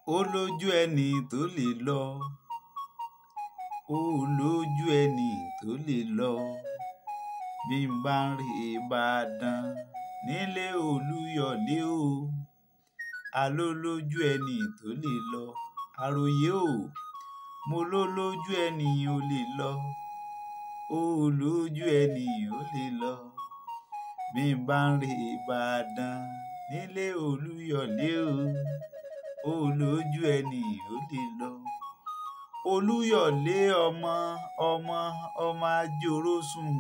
ó lójú ẹni tó lè lọ, ó lójú ẹni tó lè lọ. Bí n bá ń re Ìbàdàn nílé Olúyọ̀lé o, aló lójú ẹni tó lè lọ. Àròyé o, mo ló lójú ẹni ò lè lọ, ó lójú ẹni ò lè lọ. Bí n bá ń re Ìbàdàn nílé Olúyọ̀lé o, ó lójú ẹni ò lè lọ. Olúyọ̀lé ọmọ ajorosùn,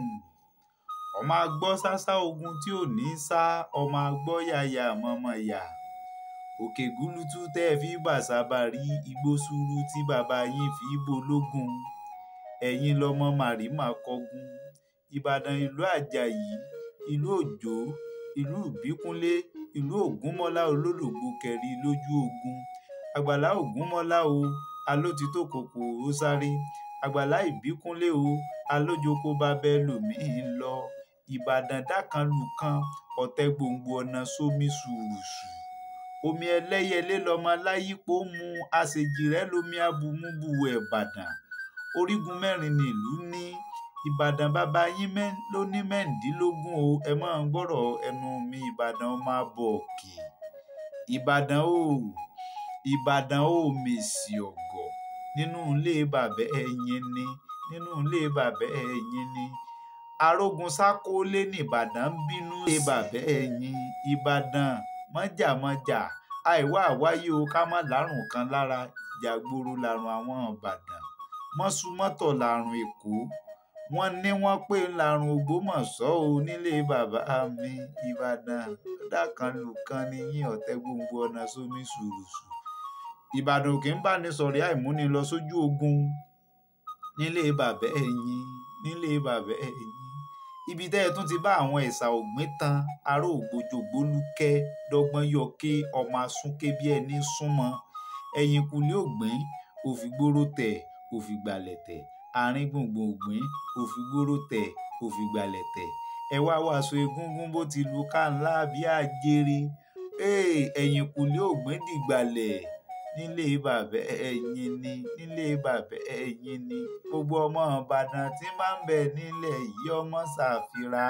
ọmọ agbọ́ sásá ogun tí ò ní sá, ọmọ agbọ́ yàyà mọ́mọ́ yà. Òkè gúlútú tẹ́ fi bàṣábà rí, igbó sùúrù tí bàbá yín fi bológun. Ẹ̀yin lọmọ màrímà kọgun. Ìbàdàn ìlú Àjàyí, ìlú Òjó, ìlú Ìbíkúnlé, ìlú Ògúnmọ́lá olólùgbò kẹ̀rí lójú ogun. Àgbàlá Ògúnmọ́lá o, alótìtó kòkò ó sáré. Àgbàlá Ìbíkúnlé o, alójoko babẹ́ lòmíì lọ. Ìbàdàn dákanlùkan, ọ̀tẹ̀ gbòǹgbò ọ̀nà sómi sùrùsù. Omi ẹlẹ́yẹlé lọmọ aláyípo mu, àṣejì rẹ̀ lomi abùmúbùwẹ̀ Ìbàdàn. Orígun mẹ́rin ni ìlú ní. Ìbàdàn bàbá yín ló ní mẹ́rìndínlógún o. Ẹ máa ń gbọ́rọ̀ ẹnu mi, Ìbàdàn ọmọ abọ̀ òkè. Ìbàdàn ò mèsì ọ̀gọ̀. Nínú ilé bàbá ẹ̀yin ni, nínú ilé bàbá ẹ̀yin ni. Arógun sákólé ní Ìbàdàn ń bínú sí bàbá ẹ̀yin. Ìbàdàn mọ́jàmọ́jà, àìwá àwáyé o ká má lárùn kan lára. Ìjàgboro làrùn àwọn Ìbàdàn. Mọ́súmọ́tọ̀ làrùn Èkó. Wọ́n pé làrùn Ògbómọ̀ṣọ́ o nílé bàbá mi. Ìbàdàn dákanlùkan ni yín, ọ̀tẹ̀ gbòǹgbò ọ̀nà sómi sùrùsù. Ìbàdàn kì í bá ní sọ̀rí àìmúni lọ sójú ogun. Nílé bàbá ẹ̀yin, nílé bàbá ẹ̀yin. Ibi tẹ́ ẹ tún ti bá àwọn ẹ̀sà ògbìn tan, aró ògbójò gbólúkẹ́, dọ́gbọ́n yọké, ọmọ asúnké bí ẹni súnmọ́. Ẹ̀yìn kùlé ògbìn, òfìgbóró tẹ̀, òfìgbàlẹ̀ tẹ̀. Àárín gbùngbùn ògbìn, òfìgbóró tẹ̀, òfìgbàlẹ̀ tẹ̀. Ẹ wá wàásù egúngún bó ti lu ká ńlá bí àjèrè. Ẹ̀yìn kùlé ògbìn dìgbàlẹ̀. Nílé bàbá ẹ̀yin ni, nílé bàbá ẹ̀yin ni. Gbogbo ọmọ Ìbàdàn tí máa ń bẹ nílẹ̀ yìí ọmọ ṣàfira.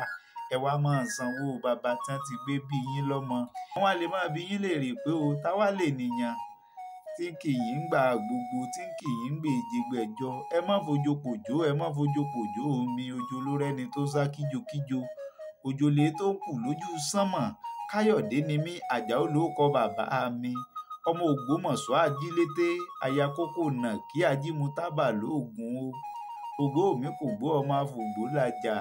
Ẹ wá máa sanwó bàbá tán ti gbé bí yín lọ́mọ. Wọ́n wá lè máa bí yín léèrè pé o táwa lè nìyàn tí kì í ń gbà gbogbo, tí kì í ń gbèjì gbẹjọ. Ẹ má fojo pòjó, ẹ má fojo pòjó omi. Ojo ló rẹ́ni tó sá kíjokíjo. Òjòlé tó kù lójú sánmọ̀. Káyọ̀dé ni mí, Àjàó ló kọ bàbá mi. Ọmọ Ògbómọ̀ṣọ́ ajílété, aya kókó nà kí ajímútábà lóògùn o. Ògbó mi kò gbó ọmọ afògbó làjà.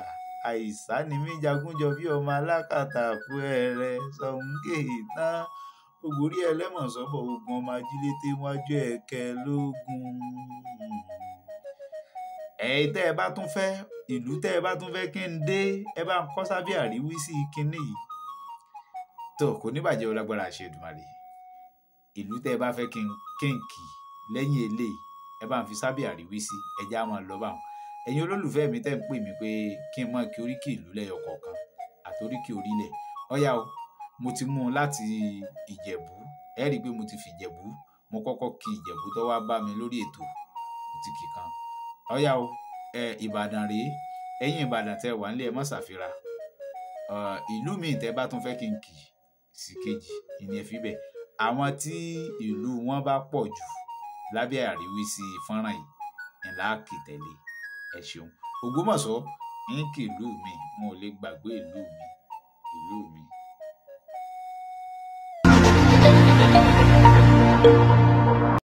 Àìsá ni mí jagúnjọ bí ọmọ alákàtà fún ẹrẹ sọ̀ǹgè tán. Ògbórí ẹlẹ́mọ̀ sọ́bọ̀ ogun ọmọ ajílété wájú ẹ̀kẹ́ lógún. Tẹ́ ẹ bá tún fẹ́, ìlú tẹ́ ẹ bá tún fẹ́ kí n dé, ẹ bá ń kọ́ sábẹ́ àríwísí kinní yìí. Tó kò ní bàjẹ́ o lágbára àṣẹ Èdùmàrè. Ìlú tẹ́ ẹ bá fẹ́ kí n kì lẹ́yìn eléyìí, ẹ bá ń fi sábẹ́ àríwísí, ẹ já máa lọ báwọn. Ẹ̀yin olólùfẹ́ mi tẹ́ ń pè mí pé kí n máa kí oríkì ìlú lẹ́yọ kọ̀ọ̀kan àtoríkì orílẹ̀. Ọ̀yá o, mo ti mú un láti Ìjẹ̀bú. Ẹ rí i pé mo ti fi Ìjẹ̀bú, mo kọ́kọ́ kí Ìjẹ̀bú tó wá bá mi lórí ètò, mo ti kì kan. Ọ̀yá o, Ìbàdàn rèé. Ẹ̀yin Ìbàdàn tẹ́ wà nílé ẹ má ṣàfira. Ìlú mi tẹ́ bá tún fẹ́ kí n kì sí kejì, ìyẹn fi bẹ́ẹ̀. Àwọn tí ìlú wọn bá pọ̀ jù lábẹ́ àríwísí fọ́nrán yìí ńlá kì tẹ̀lé. Ẹ ṣeun. Ògbómọ̀ṣọ́ ń kì ìlú mi, mo ò lè gbàgbé ìlú mi, ìlú mi.